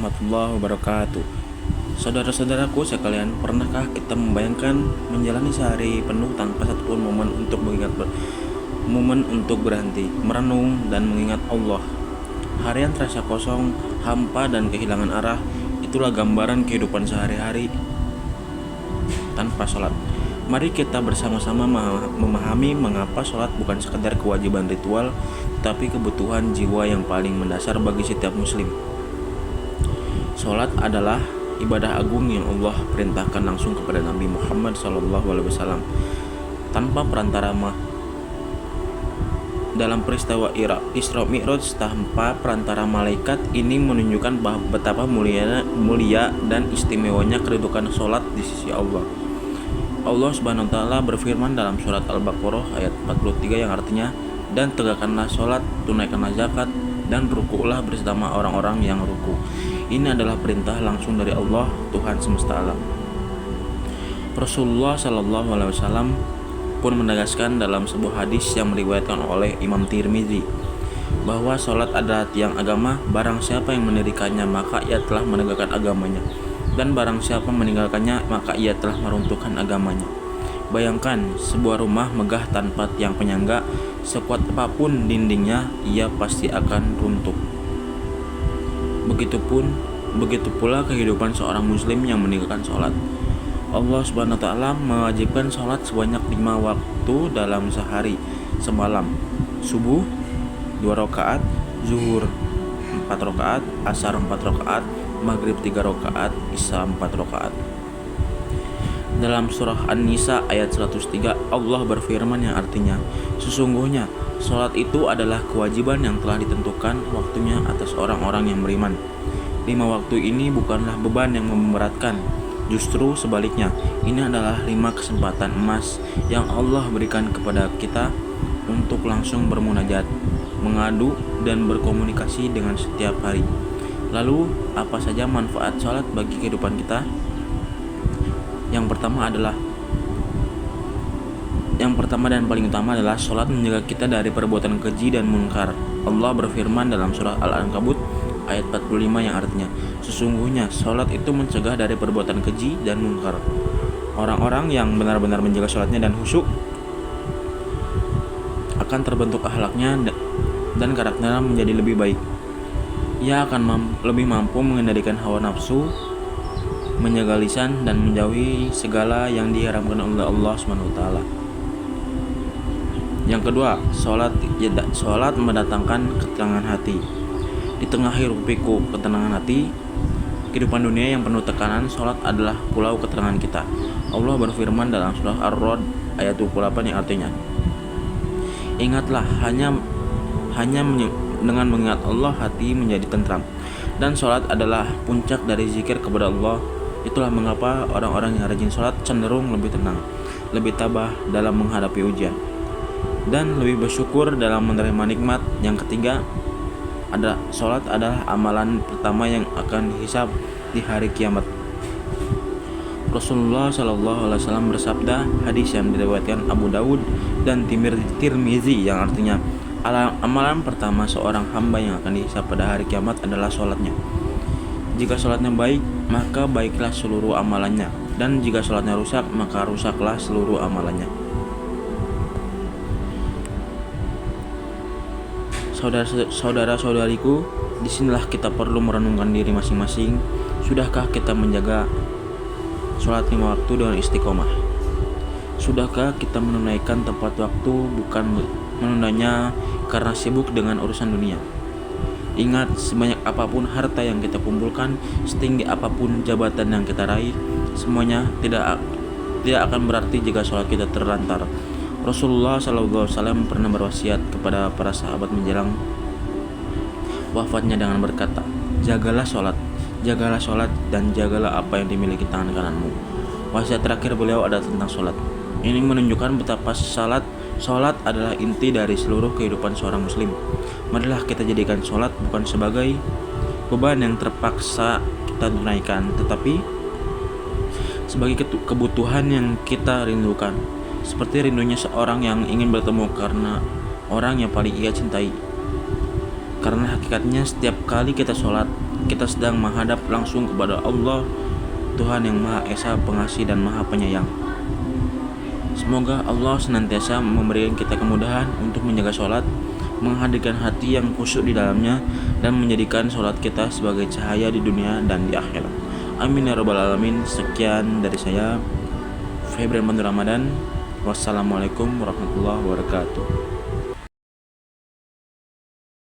Warahmatullahi wabarakatuh. Saudara-saudaraku sekalian, pernahkah kita membayangkan menjalani sehari penuh tanpa satupun momen untuk berhenti, merenung dan mengingat Allah? Harian terasa kosong, hampa dan kehilangan arah. Itulah gambaran kehidupan sehari-hari tanpa sholat. Mari kita bersama-sama memahami mengapa sholat bukan sekedar kewajiban ritual, tapi kebutuhan jiwa yang paling mendasar bagi setiap muslim. Sholat adalah ibadah agung yang Allah perintahkan langsung kepada Nabi Muhammad SAW tanpa perantara dalam peristiwa Isra Mi'raj tanpa perantara malaikat. Ini menunjukkan betapa mulia dan istimewanya kedudukan sholat di sisi Allah. Allah Subhanahu wa taala berfirman dalam surat Al-Baqarah ayat 43 yang artinya, "Dan tegakkanlah sholat, tunaikanlah zakat, dan ruku'lah bersama orang-orang yang ruku." Ini adalah perintah langsung dari Allah, Tuhan semesta alam. Rasulullah SAW pun menegaskan dalam sebuah hadis yang diriwayatkan oleh Imam Tirmizi bahwa sholat adalah tiang agama. Barang siapa yang mendirikannya maka ia telah menegakkan agamanya, dan barang siapa meninggalkannya maka ia telah meruntuhkan agamanya. Bayangkan sebuah rumah megah tanpa tiang penyangga, sekuat apapun dindingnya ia pasti akan runtuh. Begitu pula kehidupan seorang muslim yang meninggalkan sholat. Allah Subhanahu wa taala mewajibkan sholat sebanyak 5 waktu dalam sehari semalam. Subuh 2 rakaat, zuhur 4 rakaat, asar 4 rakaat, maghrib 3 rakaat, isya 4 rakaat. Dalam surah An-Nisa ayat 103 Allah berfirman yang artinya, "Sesungguhnya sholat itu adalah kewajiban yang telah ditentukan waktunya atas orang-orang yang beriman." 5 waktu ini bukanlah beban yang memberatkan, justru sebaliknya, ini adalah 5 kesempatan emas yang Allah berikan kepada kita untuk langsung bermunajat, mengadu dan berkomunikasi dengan setiap hari. Lalu, apa saja manfaat sholat bagi kehidupan kita? Yang pertama dan paling utama adalah sholat menjaga kita dari perbuatan keji dan munkar. Allah berfirman dalam surah Al-Ankabut ayat 45 yang artinya, "Sesungguhnya sholat itu mencegah dari perbuatan keji dan munkar." Orang-orang yang benar-benar menjaga sholatnya dan khusyuk akan terbentuk akhlaknya dan karakternya menjadi lebih baik. Ia akan lebih mampu mengendalikan hawa nafsu, menjaga lisan, dan menjauhi segala yang diharamkan oleh Allah SWT. Yang kedua, sholat mendatangkan ketenangan hati. Di tengah hiruk-pikuk ketenangan hati, kehidupan dunia yang penuh tekanan, sholat adalah pulau ketenangan kita. Allah berfirman dalam surah Ar-Ra'd ayat 28 yang artinya, "Ingatlah, hanya dengan mengingat Allah hati menjadi tentram, dan sholat adalah puncak dari zikir kepada Allah. Itulah mengapa orang-orang yang rajin sholat cenderung lebih tenang, lebih tabah dalam menghadapi ujian, dan lebih bersyukur dalam menerima nikmat." Yang ketiga, sholat adalah amalan pertama yang akan dihisab di hari kiamat. Rasulullah SAW bersabda, hadis yang diriwayatkan Abu Dawud dan Tirmizi yang artinya, amalan pertama seorang hamba yang akan dihisab pada hari kiamat adalah sholatnya. Jika sholatnya baik, maka baiklah seluruh amalannya, dan jika sholatnya rusak, maka rusaklah seluruh amalannya. Saudara-saudariku, disinilah kita perlu merenungkan diri masing-masing. Sudahkah kita menjaga sholat 5 waktu dengan istiqomah? Sudahkah kita menunaikan tepat waktu, bukan menundanya karena sibuk dengan urusan dunia? Ingat, sebanyak apapun harta yang kita kumpulkan, setinggi apapun jabatan yang kita raih, semuanya tidak akan berarti jika sholat kita terlantar. Rasulullah SAW pernah berwasiat kepada para sahabat menjelang wafatnya dengan berkata, jagalah sholat, dan jagalah apa yang dimiliki tangan kananmu." Wasiat terakhir beliau adalah tentang sholat. Ini menunjukkan betapa sholat adalah inti dari seluruh kehidupan seorang muslim. Marilah kita jadikan sholat bukan sebagai beban yang terpaksa kita tunaikan, tetapi sebagai kebutuhan yang kita rindukan, seperti rindunya seorang yang ingin bertemu karena orang yang paling ia cintai. Karena hakikatnya setiap kali kita sholat, kita sedang menghadap langsung kepada Allah, Tuhan yang Maha Esa, Pengasih dan Maha Penyayang. Semoga Allah senantiasa memberikan kita kemudahan untuk menjaga sholat, menghadirkan hati yang khusyuk di dalamnya, dan menjadikan sholat kita sebagai cahaya di dunia dan di akhirat. Amin ya rabbal alamin. Sekian dari saya, Febri Ramadan. Wassalamualaikum warahmatullahi wabarakatuh.